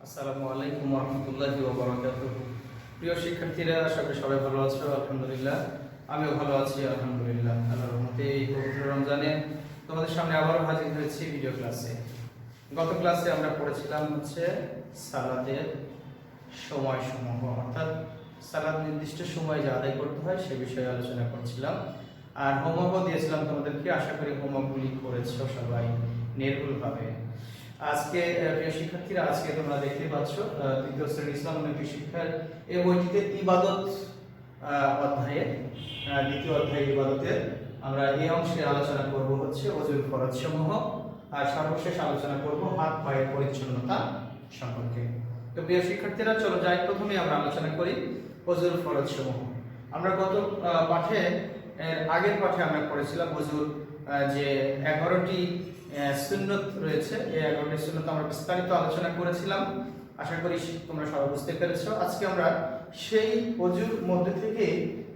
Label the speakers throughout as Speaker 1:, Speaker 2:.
Speaker 1: আসসালামু আলাইকুম ওয়া রাহমাতুল্লাহি ওয়া বারাকাতুহু। প্রিয় শিক্ষার্থীরা, আশা করি সবাই ভালো আছো। আলহামদুলিল্লাহ, আমিও ভালো আছি আলহামদুলিল্লাহ। আল্লাহর রহমতে এই পবিত্র রমজানে তোমাদের সামনে আবারও হাজির হয়েছি ভিডিও ক্লাসে। গত ক্লাসে আমরা পড়েছিলাম সালাতের সময়সমূহ, অর্থাৎ সালাত নির্দিষ্ট সময় যে আদায় করতে হয় সে বিষয়ে আলোচনা করছিলাম। আর হোমওয়ার্কও দিয়েছিলাম তোমাদেরকে। আশা করি হোমওয়ার্কগুলি করেছো সবাই নির্ভুলভাবে। আজকে প্রিয় শিক্ষার্থীরা, আজকে তোমরা দেখতে পাচ্ছ তৃতীয় শ্রেণীর ইসলাম নৈতিক শিক্ষার এই বইটিতে ইবাদত অধ্যায়ে দ্বিতীয় অধ্যায় ইবাদতের আমরা এই অংশে আলোচনা করব ওযুর ফরজসমূহ, আর সর্বশেষ আলোচনা করব হাত পায়ের পরিচ্ছন্নতা সম্পর্কে। তো প্রিয় শিক্ষার্থীরা, চলো যাই, প্রথমে আমরা আলোচনা করি ওযুর ফরজসমূহ। আমরা গত পাঠে আগের পাঠে আমরা পড়েছিলাম ওযুর যে 11টি সুন্নত রয়েছে। এই 11টি সুন্নত আমরা বিস্তারিত আলোচনা করেছিলাম। আশা করি তোমরা সবাই বুঝতে পেরেছো। আজকে আমরা সেই ওযুর মধ্যে থেকে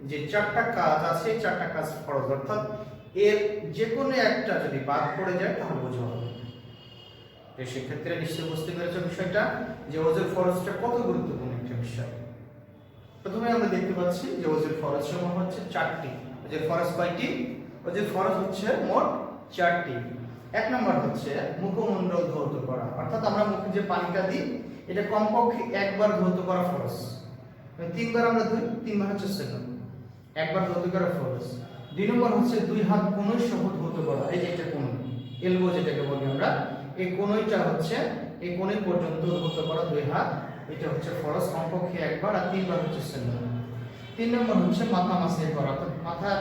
Speaker 1: যে 4টা কাজ আছে, এই 4টা কাজ ফরজ, অর্থাৎ এর যে কোনো একটা যদি বাদ পড়ে যায় তাহলে ওযু হবে। এই শিক্ষার্থীরা নিশ্চয়ই বুঝতে পেরেছো বিষয়টা, যে ওযুর ফরজটা কত গুরুত্বপূর্ণ একটা বিষয়। প্রথমে আমরা দেখতে পাচ্ছি যে ওযুর ফরজ সমূহ হচ্ছে 4টি। ওযুর ফরজ কয়টি? ওযুর ফরজ হচ্ছে মোট 4টি। এক নম্বর হচ্ছে মুখমণ্ডল ধৌত করা, অর্থাৎ আমরা মুখে যে পানিটা দিই এটা কমপক্ষে একবার ধৌত করা ফরজ। 3বার আমরা ধুই, 3বার হচ্ছে সুন্নাত, একবার ধৌত করা ফরজ। 2 নম্বর হচ্ছে 2 হাত কোণই সহ ধৌত করা। এই যে এটা কোণ, এলবো যেটাকে বলি আমরা, এই কোণইটা হচ্ছে এই কোণে পর্যন্ত ধৌত করা 2 হাত, এটা হচ্ছে ফরজ কমপক্ষে একবার, আর 3বার হচ্ছে সুন্নাত। 3 নম্বর হচ্ছে মাথা মাসাজ করা, অর্থাৎ মাথার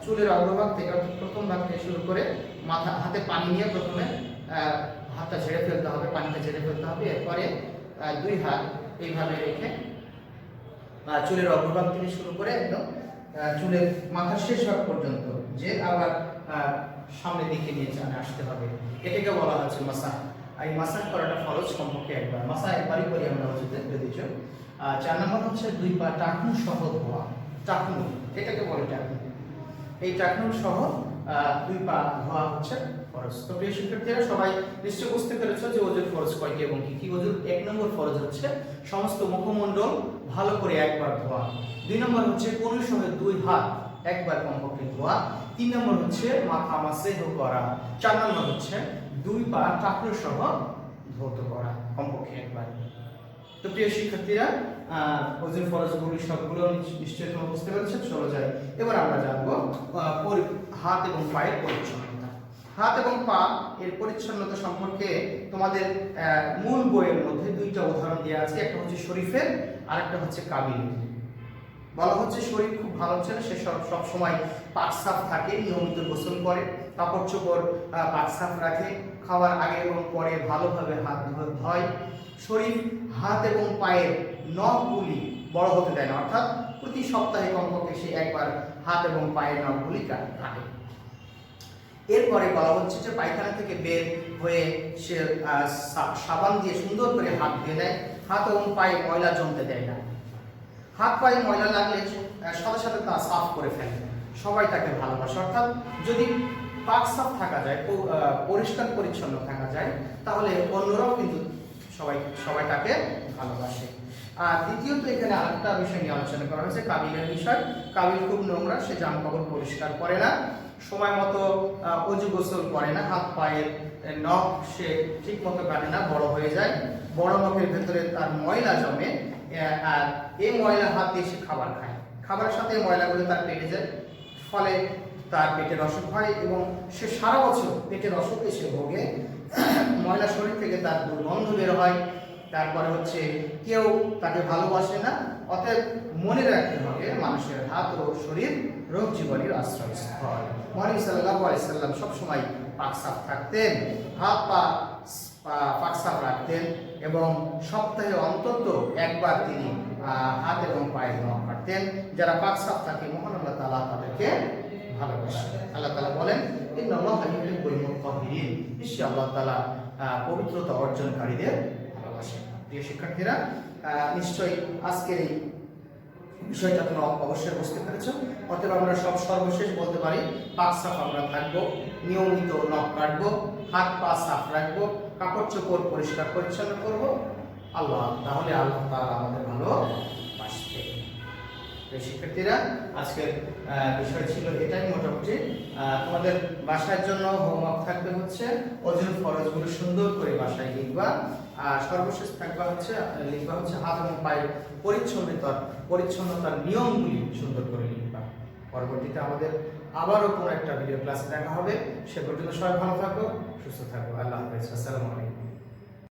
Speaker 1: চুলের অগ্রভাগ থেকে প্রথম ভাগ থেকে শুরু করে মাথা হাতে পানি নিয়ে প্রথমে হাতটা ঝেড়ে ফেলতে হবে, পানিটা ঝেড়ে ফেলতে হবে। এরপরে 2 হাত এইভাবে রেখে চুলের অগ্রভাগ থেকে শুরু করে একদম চুলের মাথার শেষ ভাগ পর্যন্ত যে আবার সামনের দিকে নিয়ে আসতে হবে। এটাকে বলা হচ্ছে মাসাহ। এই মাসাজ করাটা ফরজ কমপক্ষে একবার। মাসাহ একবারই করি আমরা ওযুতে যদিও। 4 নম্বর হচ্ছে 2 পা টাকনু সহ ধোয়া। টাকনু, এটাকে বলে টাকনু। এই টাকনু সহ 2 পা ধোয়া হচ্ছে ফরজ। তো প্রিয় শিক্ষার্থীরা, সবাই নিশ্চয়ই বুঝতে পেরেছো যে ওযুর ফরজ কয়টি এবং কি কি। ওযুর 1 নম্বর ফরজ হচ্ছে সমস্ত মুখমণ্ডল ভালো করে একবার ধোয়া। 2 নম্বর হচ্ছে কোণের সঙ্গে 2 হাত একবার কমপক্ষে ধোয়া। 3 নম্বর হচ্ছে মাথা মাসাজ করা। 4 নম্বর হচ্ছে 2 পা টাকনু সহ ধৌত করা কমপক্ষে একবার। তো প্রিয় শিক্ষার্থীরা, ওযুর ফরজগুলি সবগুলো নিশ্চয়ই তোমরা বুঝতে পেরেছো। চলো যাই, এবার আমরা জানবো হাত এবং পায়ের পরিচ্ছন্নতা। হাত এবং পা এর পরিচ্ছন্নতা সম্পর্কে তোমাদের মূল বইয়ের মধ্যে 2টা উদাহরণ দেওয়া আছে। একটা হচ্ছে শরীফের, আর একটা হচ্ছে কাবিলের। বলা হচ্ছে শরীর খুব ভালো ছেলে, সে সব সময় পাক সাফ থাকে, নিয়মিত গোসল করে, কাপড় চোপড় পাক সাফ রাখে, খাওয়ার আগে এবং পরে ভালোভাবে হাত ধোয়। শরীর হাত এবং পায়ের নখগুলি বড় হতে দেয় না, অর্থাৎ প্রতি সপ্তাহে কমপক্ষে সে একবার হাত এবং পায়ের নখগুলি কাটে। এরপরে বলা হচ্ছে যে পায়খানা থেকে বের হয়ে সে সাবান দিয়ে সুন্দর করে হাত ধুয়ে নেয়, হাত এবং পায়ে ময়লা জমতে দেয় না। হাত পায়ে ময়লা লাগলে সাথে সাথে তা সাফ করে ফেলে। সবাই তাকে ভালোবাসে, অর্থাৎ যদি পাক সাফ থাকা যায়, পরিষ্কার পরিচ্ছন্ন থাকা যায়, তাহলে অন্যরাও কিন্তু সবাই তাকে ভালোবাসে। আর দ্বিতীয়ত এখানে আরেকটা বিষয় নিয়ে আলোচনা করা হয়েছে, কাবিলের বিষয়। কাবিল খুব নোংরা, সে জামাকাপড় পরিষ্কার করে না, সময় মতো অজু গোসল করে না, হাত পায়ের নখ সে ঠিক মতো কাটে না, বড় হয়ে যায়, বড় নখের ভেতরে তার ময়লা জমে, আর এই ময়লা হাত দিয়ে সে খাবার খায়, খাবারের সাথে ময়লাগুলো তার পেটে যায়, ফলে তার পেটের অসুখ হয় এবং সে সারা বছর পেটের অসুখে সে ভোগে। ময়লা শরীর থেকে তার দুর্গন্ধ বের হয়। তারপরে হচ্ছে কেউ তাকে ভালোবাসে না। অতএব মনে রাখতে হবে, মানুষের হাত ও শরীর রোগ জীবনের আশ্রয়স্থল। মহানবী সাল্লাল্লাহু আলাইহি সাল্লাম সবসময় পাক সাফ থাকতেন, হাত পা পাক সাফ রাখতেন এবং সপ্তাহে অন্তত একবার তিনি হাত এবং পায়ের নখ কাটতেন। যারা পাক সাফ থাকে, মহান আল্লাহ তাআলা তাদেরকে ভালোবাসেন। আল্লাহ তাআলা বলেন, ইন্নাল্লাহা ইউহিব্বুল মুত্তাহহিরিন, নিশ্চয়ই আল্লাহ তাআলা পবিত্রতা অর্জনকারীদের ভালোবাসেন। প্রিয় শিক্ষার্থীরা, নিশ্চয়ই আজকের এই বিষয়টা তোমরা অবশ্যই বুঝতে পেরেছো। অতএব আমরা সর্বশেষ বলতে পারি, পাক সাফ আমরা থাকবো, নিয়মিত নখ কাটবো, হাত পা সাফ রাখবো, কাপড় চোপড় পরিষ্কার পরিচ্ছন্ন করব আল্লাহ, তাহলে আল্লাহ তাআলা আমাদের ভালোবাসবে। প্রিয় শিক্ষার্থীরা, আজকের বিষয় ছিল এটাই মোটামুটি। তোমাদের বাসার জন্য হোমওয়ার্ক থাকবে হচ্ছে ওযুর ফরজগুলো সুন্দর করে বাসায় লিখবা, আর সর্বশেষ থাকবে হচ্ছে লিখবা হচ্ছে হাত এবং পায়ের পরিচ্ছন্নতার নিয়মগুলি সুন্দর করে লিখবা। পরবর্তীতে আমাদের আবারও কোনো একটা ভিডিও ক্লাসে দেখা হবে। সে পর্যন্ত সবাই ভালো থাকো, সুস্থ থাকো। আল্লাহ হাফেজ। আসসালামু আলাইকুম।